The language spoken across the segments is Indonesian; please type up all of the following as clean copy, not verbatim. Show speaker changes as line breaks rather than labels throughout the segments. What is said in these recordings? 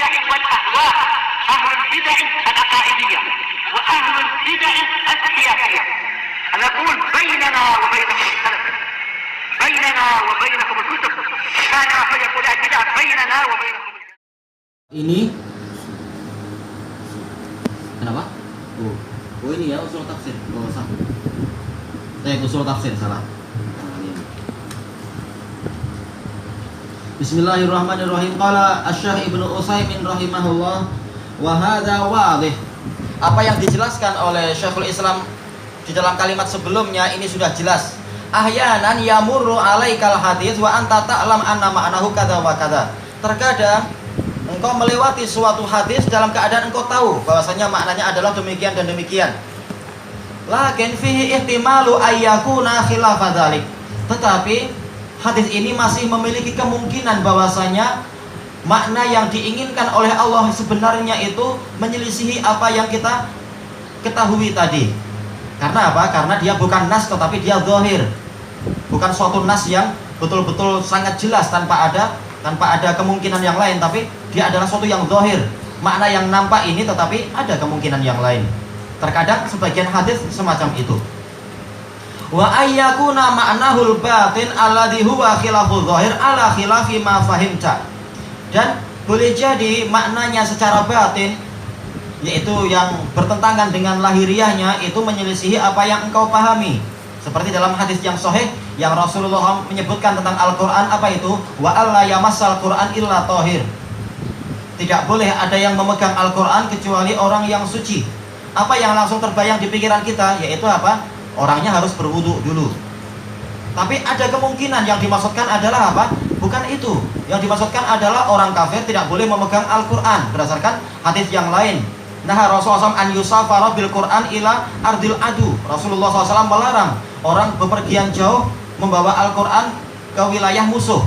البدع والأهواء، أهل البدع العقائدية وأهل البدع السياسية. نقول بيننا وبينكم السلف، بيننا وبينكم الكتب، كان فيقول البدع بيننا وبينكم.
Ini kenapa? Oh ini ya usul tafsir. Oh salah. Usul tafsir salah. Bismillahirrahmanirrahim. Qala Asy-Syaikh Ibnu Utsaimin rahimahullah wa hadza wadih. Apa yang dijelaskan oleh Syekhul Islam di dalam kalimat sebelumnya ini sudah jelas. Ahyanan yamurru alaikal hadits wa anta ta'lam anna ma'nahu kadza wa kadza. Terkadang engkau melewati suatu hadis dalam keadaan engkau tahu bahwasanya maknanya adalah demikian dan demikian. Lakin fihi ihtimalu ayyakuna khilafa dzalik. Tetapi hadis ini masih memiliki kemungkinan bahwasanya makna yang diinginkan oleh Allah sebenarnya itu menyelisihi apa yang kita ketahui tadi. Karena apa? Karena dia bukan nas tetapi dia zahir. Bukan suatu nas yang betul-betul sangat jelas tanpa ada kemungkinan yang lain, tapi dia adalah suatu yang zahir. Makna yang nampak ini tetapi ada kemungkinan yang lain. Terkadang sebagian hadis semacam itu. Wa ayyakuna ma'nahul batin alladhi huwa khilaful zahir ala khilafi ma fahimta. Dan boleh jadi maknanya secara batin, yaitu yang bertentangan dengan lahiriahnya, itu menyelisihi apa yang engkau pahami. Seperti dalam hadis yang sahih yang Rasulullah menyebutkan tentang Al-Quran, apa itu? Wa alla yamassal Quran illa tahir. Tidak boleh ada yang memegang Al-Quran kecuali orang yang suci. Apa yang langsung terbayang di pikiran kita? Yaitu apa? Orangnya harus berwudu dulu. Tapi ada kemungkinan yang dimaksudkan adalah apa? Bukan itu. Yang dimaksudkan adalah orang kafir tidak boleh memegang Al-Quran berdasarkan hadis yang lain. Nah, Rasulullah SAW an yusafara bil Quran ila ardil adu. Rasulullah SAW melarang orang bepergian jauh membawa Al-Quran ke wilayah musuh.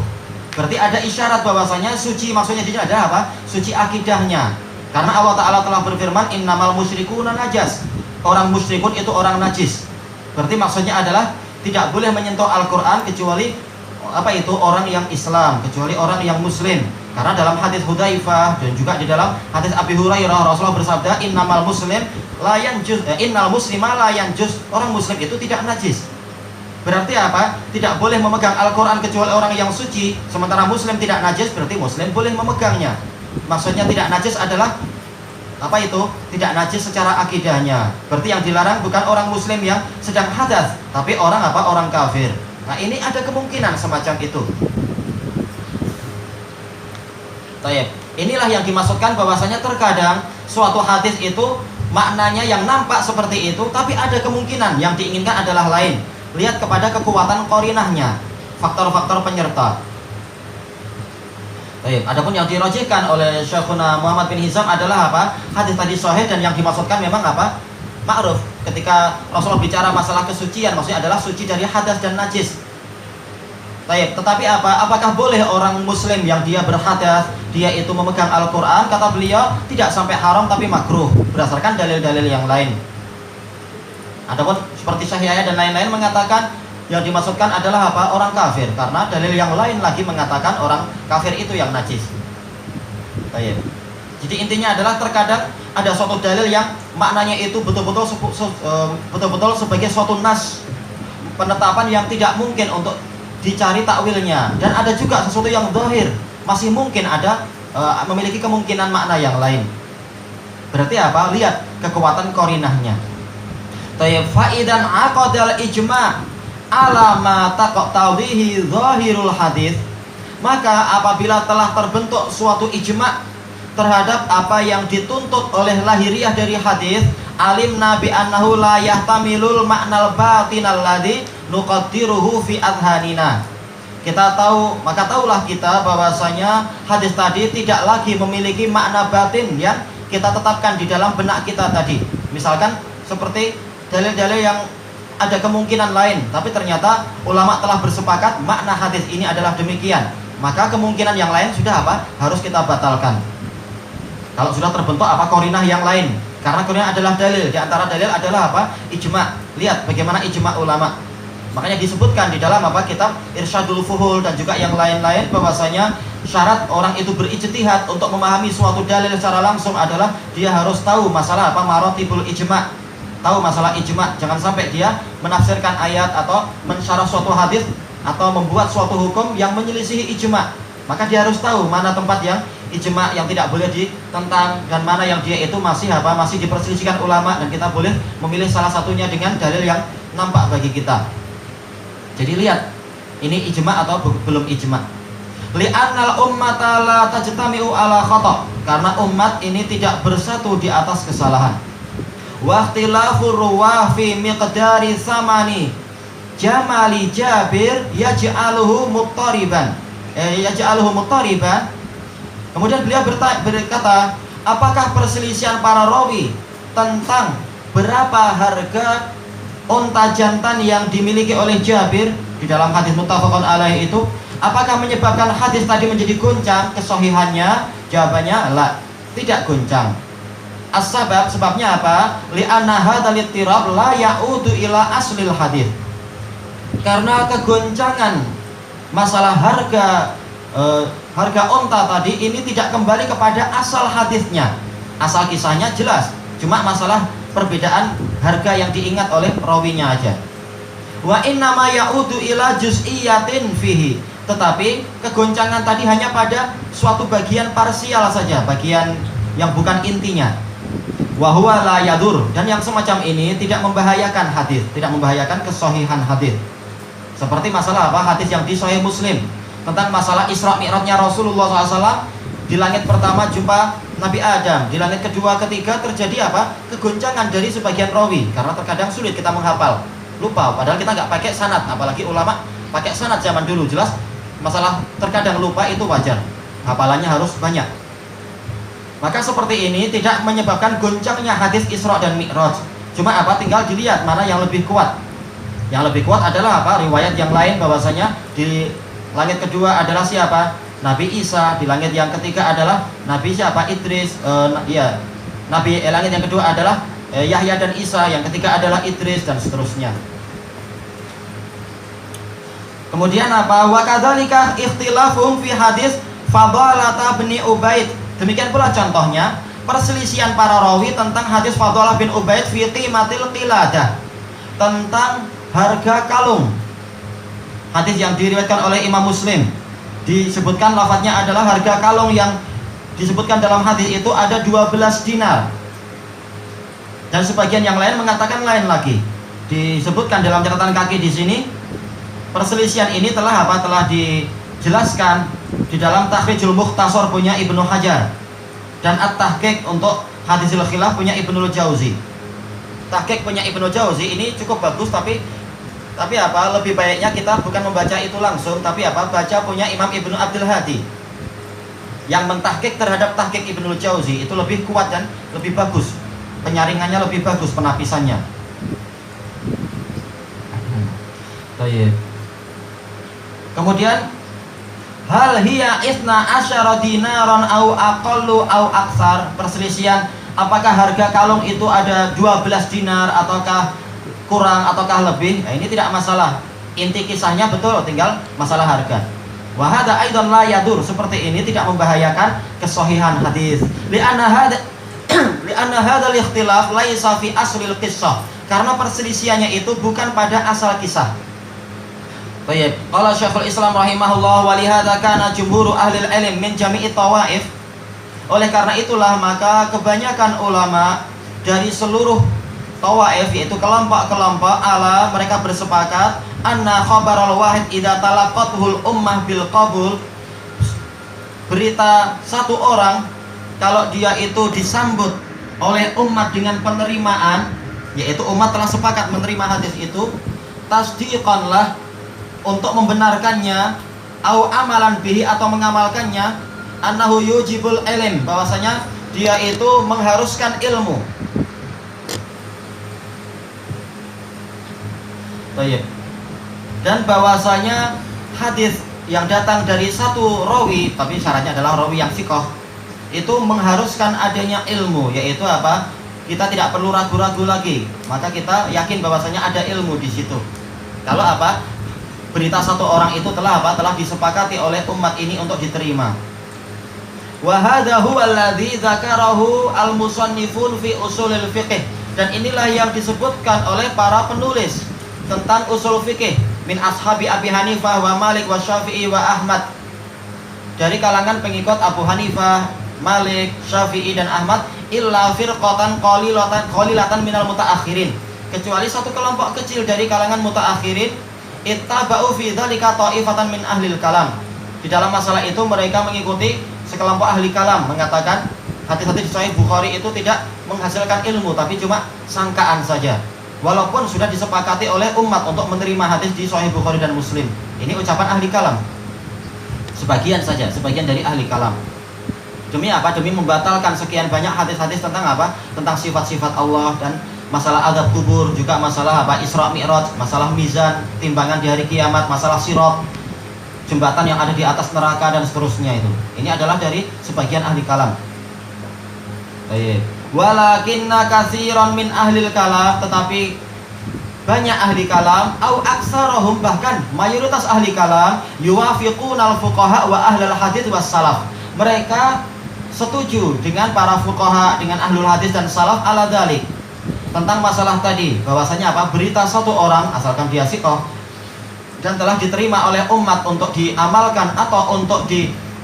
Berarti ada isyarat bahwasanya suci, maksudnya di sini adalah apa? Suci akidahnya. Karena Allah Ta'ala telah berfirman innamal musyrikuna najas. Orang musyrikun itu orang najis. Berarti maksudnya adalah tidak boleh menyentuh Al-Quran kecuali apa itu? Orang yang Islam, kecuali orang yang Muslim. Karena dalam hadis Hudzaifah dan juga di dalam hadis Abi Hurairah, Rasulullah bersabda innamal muslim la yanjus, innal muslima la yanjus. Orang Muslim itu tidak najis. Berarti apa? Tidak boleh memegang Al-Quran kecuali orang yang suci. Sementara Muslim tidak najis, berarti Muslim boleh memegangnya. Maksudnya tidak najis adalah apa itu? Tidak najis secara akidahnya. Berarti yang dilarang bukan orang Muslim yang sedang hadas, tapi orang apa? Orang kafir. Nah, ini ada kemungkinan semacam itu. Baik. Inilah yang dimaksudkan bahwasanya terkadang suatu hadis itu maknanya yang nampak seperti itu, tapi ada kemungkinan yang diinginkan adalah lain. Lihat kepada kekuatan qarinahnya, faktor-faktor penyerta. Baik, adapun yang dirajihkan oleh Syekhuna Muhammad bin Hizam adalah apa? Hadis tadi sahih dan yang dimaksudkan memang apa? Ma'ruf. Ketika Rasulullah bicara masalah kesucian, maksudnya adalah suci dari hadas dan najis. Baik, tetapi apa? Apakah boleh orang Muslim yang dia berhadas, dia itu memegang Al-Quran? Kata beliau, tidak sampai haram tapi makruh, berdasarkan dalil-dalil yang lain. Adapun seperti Syekh Yahya dan lain-lain mengatakan yang dimaksudkan adalah apa? Orang kafir. Karena dalil yang lain lagi mengatakan orang kafir itu yang najis. Baik. Jadi intinya adalah terkadang ada suatu dalil yang maknanya itu betul-betul sebagai suatu nas, penetapan yang tidak mungkin untuk dicari takwilnya. Dan ada juga sesuatu yang zahir, masih mungkin ada memiliki kemungkinan makna yang lain. Berarti apa? Lihat kekuatan qarinahnya. Tayyib, faidan aqadal ijma' ala ma taqtadihi zahirul hadis, maka apabila telah terbentuk suatu ijma' terhadap apa yang dituntut oleh lahiriah dari hadis, alimna bi annahu la yahtamilul ma'nal batinal ladzi nuqaddiruhu fi adhanina. Kita tahu, maka tahulah kita bahwasanya hadis tadi tidak lagi memiliki makna batin yang kita tetapkan di dalam benak kita tadi. Misalkan seperti dalil-dalil yang ada kemungkinan lain, tapi ternyata ulama telah bersepakat makna hadis ini adalah demikian, maka kemungkinan yang lain sudah apa? Harus kita batalkan. Kalau sudah terbentuk apa? Qarinah yang lain. Karena qarinah adalah dalil. Di antara dalil adalah apa? Ijma'. Lihat bagaimana ijma' ulama. Makanya disebutkan di dalam kitab Irsyadul Fuhul dan juga yang lain-lain bahwasanya syarat orang itu berijtihad untuk memahami suatu dalil secara langsung adalah dia harus tahu masalah marotibul ijma'. Tahu masalah ijma', jangan sampai dia menafsirkan ayat atau mensyarah suatu hadis atau membuat suatu hukum yang menyelisihi ijma'. Maka dia harus tahu mana tempat yang ijma' yang tidak boleh ditentang dan mana yang dia itu masih diperselisihkan ulama, dan kita boleh memilih salah satunya dengan dalil yang nampak bagi kita. Jadi lihat, ini ijma' atau belum ijma'. Li'annal ummata la tajtami'u ala khata', karena umat ini tidak bersatu di atas kesalahan. Wa ikhtilafur ruwah fi miqdari samani jamali Jabir yaj'aluhu muttariban. Kemudian beliau berkata, apakah perselisihan para rawi tentang berapa harga unta jantan yang dimiliki oleh Jabir di dalam hadis muttafaqun alaih itu, apakah menyebabkan hadis tadi menjadi goncang kesohihannya? Jawabannya la, tidak goncang. As-sabab, sebabnya apa? Li'anna hadzal ittirab la ya'udu ila aslil hadis. Karena kegoncangan masalah harga unta tadi ini tidak kembali kepada asal hadisnya. Asal kisahnya jelas, cuma masalah perbedaan harga yang diingat oleh rawinya aja. Wa innama ya'udu ila juz'iyatin fihi. Tetapi kegoncangan tadi hanya pada suatu bagian parsial saja, bagian yang bukan intinya. Wa huwa la yadur, dan yang semacam ini tidak membahayakan hadis, tidak membahayakan kesohihan hadis. Seperti masalah hadis yang di Sahih Muslim tentang masalah Isra Mi'rajnya Rasulullah SAW. Di langit pertama jumpa Nabi Adam, di langit kedua, ketiga terjadi kegoncangan dari sebagian rawi, karena terkadang sulit kita menghafal, lupa, padahal kita nggak pakai sanad, apalagi ulama pakai sanad zaman dulu. Jelas masalah terkadang lupa itu wajar, hafalannya harus banyak. Maka seperti ini tidak menyebabkan goncangnya hadis Isra dan Mi'raj, cuma tinggal dilihat mana yang lebih kuat. Yang lebih kuat adalah riwayat yang lain bahwasanya di langit kedua adalah siapa? Nabi Isa. Di langit yang ketiga adalah Nabi siapa? Idris. Langit yang kedua adalah Yahya dan Isa. Yang ketiga adalah Idris, dan seterusnya. Kemudian wa kadzalika ikhtilafum fi hadis Fadhalah bin Ubaid. Demikian pula contohnya perselisihan para rawi tentang hadis Fadhalah bin Ubaid fi qimatil qiladah, tentang harga kalung. Hadis yang diriwayatkan oleh Imam Muslim, disebutkan lafadznya adalah harga kalung yang disebutkan dalam hadis itu ada 12 dinar. Dan sebagian yang lain mengatakan lain lagi. Disebutkan dalam catatan kaki di sini, perselisihan ini telah dijelaskan di dalam Takhrijul Mukhtasar punya Ibnu Hajar, dan At-Tahqiq untuk Hadisul Khilaf punya Ibnul Jauzi. Tahqiq punya Ibnu Jauzi ini cukup bagus, tapi lebih baiknya kita bukan membaca itu langsung, tapi baca punya Imam Ibnu Abdul Hadi yang mentahqiq terhadap tahqiq Ibnu Jauzi. Itu lebih kuat dan lebih bagus, penyaringannya lebih bagus, penapisannya. Kemudian hal hiya isna asyara dinaron au aqallu au aksar, perselisihan apakah harga kalung itu ada 12 dinar ataukah kurang ataukah lebih. Ini tidak masalah, inti kisahnya betul, tinggal masalah harga. Wa hadza aidan la yadur, seperti ini tidak membahayakan kesahihan hadis. Li'anna hadzal ikhtilaf laisa fi aslil qissah, karena perselisihannya itu bukan pada asal kisah. Baik, qala Syekhul Islam rahimahullah, wa li hadza kana jumhuru ahli ilm min jami'i tawaif. Oleh karena itulah maka kebanyakan ulama dari seluruh tawaif, yaitu kelompok-kelompok mereka bersepakat anna khabaral wahid idza talaqathul ummah bil qabul, berita satu orang kalau dia itu disambut oleh umat dengan penerimaan, yaitu umat telah sepakat menerima hadis itu, tasdiqanlah, untuk membenarkannya, au amalan bihi, atau mengamalkannya, annahu yujibul ilm, bahwasanya dia itu mengharuskan ilmu. Dan bahwasanya hadis yang datang dari satu rawi, tapi syaratnya adalah rawi yang thiqah, itu mengharuskan adanya ilmu, yaitu kita tidak perlu ragu-ragu lagi, maka kita yakin bahwasanya ada ilmu di situ. Kalau apa? Berita satu orang itu telah apa? Telah disepakati oleh umat ini untuk diterima. Wa hadza huwa alladzi dzakarahu al-musannifun fi usulil fiqh. Dan inilah yang disebutkan oleh para penulis tentang usul fikih min ashabi Abi Hanifah wa Malik wa Syafi'i wa Ahmad. Dari kalangan pengikut Abu Hanifah, Malik, Syafi'i dan Ahmad, illa firqatan qalilatan minal mutaakhirin. Kecuali satu kelompok kecil dari kalangan mutaakhirin, ittaba'u fi dzalika ta'ifatan min ahlil kalam. Di dalam masalah itu mereka mengikuti sekelompok ahli kalam, mengatakan hadis-hadis di Sahih Bukhari itu tidak menghasilkan ilmu, tapi cuma sangkaan saja. Walaupun sudah disepakati oleh umat untuk menerima hadis di Sahih Bukhari dan Muslim. Ini ucapan ahli kalam. Sebagian saja, sebagian dari ahli kalam. Demi apa? Demi membatalkan sekian banyak hadis-hadis tentang apa? Tentang sifat-sifat Allah dan masalah azab kubur, juga masalah apa? Isra Mi'raj, masalah mizan, timbangan di hari kiamat, masalah sirat, jembatan yang ada di atas neraka dan seterusnya itu. Ini adalah dari sebagian ahli kalam. Baik. Walakinna katsiran min ahlil kalam, tetapi banyak ahli kalam au aksarahum, bahkan mayoritas ahli kalam yuwafiqunal fuqaha wa ahlul hadits was salaf. Mereka setuju dengan para fuqaha, dengan ahlul hadis dan salaf ala dzalik, tentang masalah tadi, bahwasanya apa? Berita satu orang asalkan dia siqah dan telah diterima oleh umat untuk diamalkan atau untuk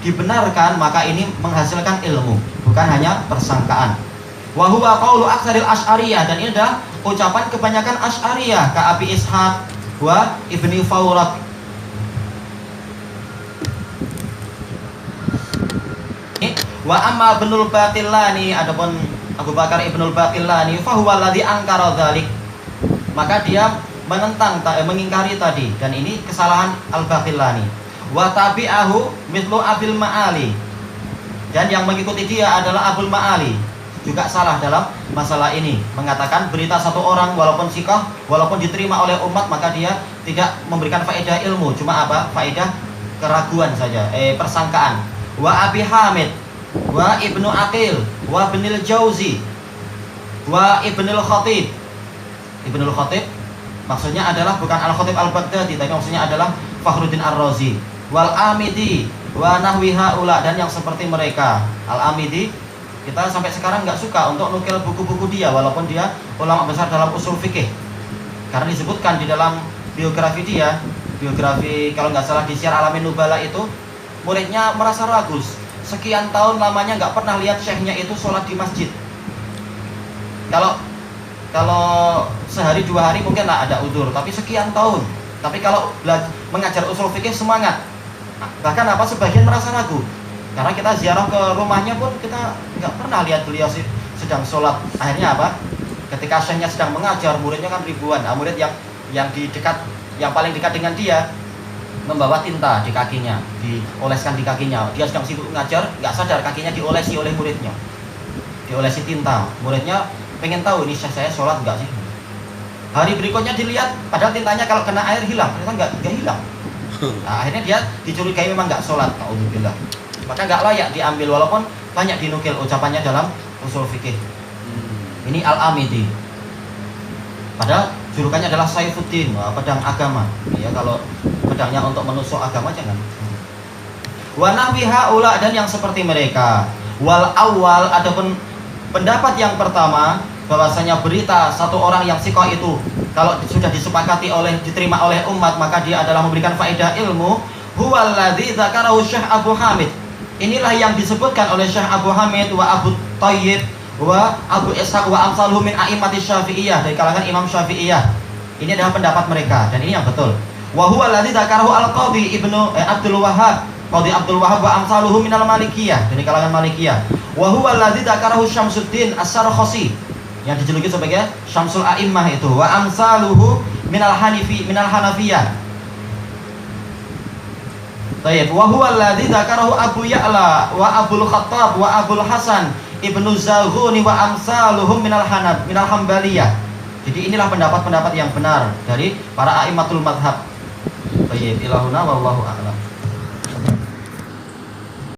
dibenarkan, maka ini menghasilkan ilmu, bukan hanya persangkaan. Wa huwa qaulu aktsaril asy'ariyah, dan ini adalah ucapan kebanyakan asy'ariyah, ka Abi Ishaq wa Ibni Fawrak. Wa amma Ibnul Baqillani, adapun Abu Bakar Ibnul Baqillani, fa huwa alladzi ankara dzalik, maka dia menentang, mengingkari tadi, dan ini kesalahan Al-Baqillani. Wa tabi'ahu mithlu Abil Ma'ali, dan yang mengikuti dia adalah Abul Ma'ali, juga salah dalam masalah ini, mengatakan berita satu orang walaupun siqah, walaupun diterima oleh umat, maka dia tidak memberikan faedah ilmu, cuma apa? Faedah keraguan saja, persangkaan. Wa Abi Hamid wa Ibnu Aqil wa Ibnul Jauzi wa Ibnul Khatib. Ibnul Khatib maksudnya adalah bukan Al-Khatib Al-Baghdadi, tapi maksudnya adalah Fakhruddin Ar-Razi. Wal Amidi wa nahwi haula, dan yang seperti mereka. Al-Amidi kita sampai sekarang nggak suka untuk nukil buku-buku dia, walaupun dia ulama besar dalam usul fikih, karena disebutkan di dalam biografi dia, biografi kalau nggak salah di Syiar Alamin Nubala itu, muridnya merasa ragu. Sekian tahun lamanya nggak pernah lihat syekhnya itu sholat di masjid. Kalau sehari dua hari mungkin lah ada udzur, tapi sekian tahun. Tapi kalau mengajar usul fikih semangat. Bahkan apa, sebagian merasa ragu, karena kita ziarah ke rumahnya pun kita nggak pernah lihat beliau sedang sholat. Akhirnya apa? Ketika syekhnya sedang mengajar, muridnya kan ribuan. Nah, murid yang paling dekat dengan dia membawa tinta di kakinya, dioleskan di kakinya. Dia sedang sibuk ngajar, nggak sadar kakinya diolesi oleh muridnya, diolesi tinta. Muridnya pengen tahu, ini saya sholat nggak sih? Hari berikutnya dilihat, padahal tintanya kalau kena air hilang, ternyata nggak hilang. Nah, akhirnya dia dicurigai memang nggak sholat. Alhamdulillah. Maka nggak layak diambil, walaupun banyak dinukil ucapannya dalam usul fikih. Ini Al-Amidi, padahal julukannya adalah Saifuddin, pedang agama. Ya, kalau pedangnya untuk menusuk agama jangan. Wa nahwi haula, dan yang seperti mereka. Wal awal, adapun pendapat yang pertama, bahwasanya berita satu orang yang siqah itu kalau sudah disepakati diterima oleh umat, maka dia adalah memberikan faedah ilmu. Huwal ladzi dzakarahu Syekh Abu Hamid. Inilah yang disebutkan oleh Syekh Abu Hamid wa Abu Thayyib wa Abu Ishaq wa amsaluhu min a'immati Syafi'iyah, dari kalangan Imam Syafi'iyah. Ini adalah pendapat mereka, dan ini yang betul. Wa huwa alladzi dzakarahu Al-Qadhi Ibnu Abdul Wahhab, Qadhi Abdul Wahhab wa amsaluhu minal Malikiyah, dari kalangan Malikiyah. Wa huwa alladzi dzakarahu Syamsuddin As-Sarkhasi, yang dijuluki sebagai Syamsul A'immah itu, wa amsaluhu minal Hanafiyah. Baik, wa huwa alladzi dzakarahu Abu Ya'la wa Abul Khattab wa Abul Hasan Ibnu Zaghuni wa amsaluhum minal Hambaliyah. Jadi inilah pendapat-pendapat yang benar dari para a'immatul madhab. Baik, ilahuna wallahu a'lam.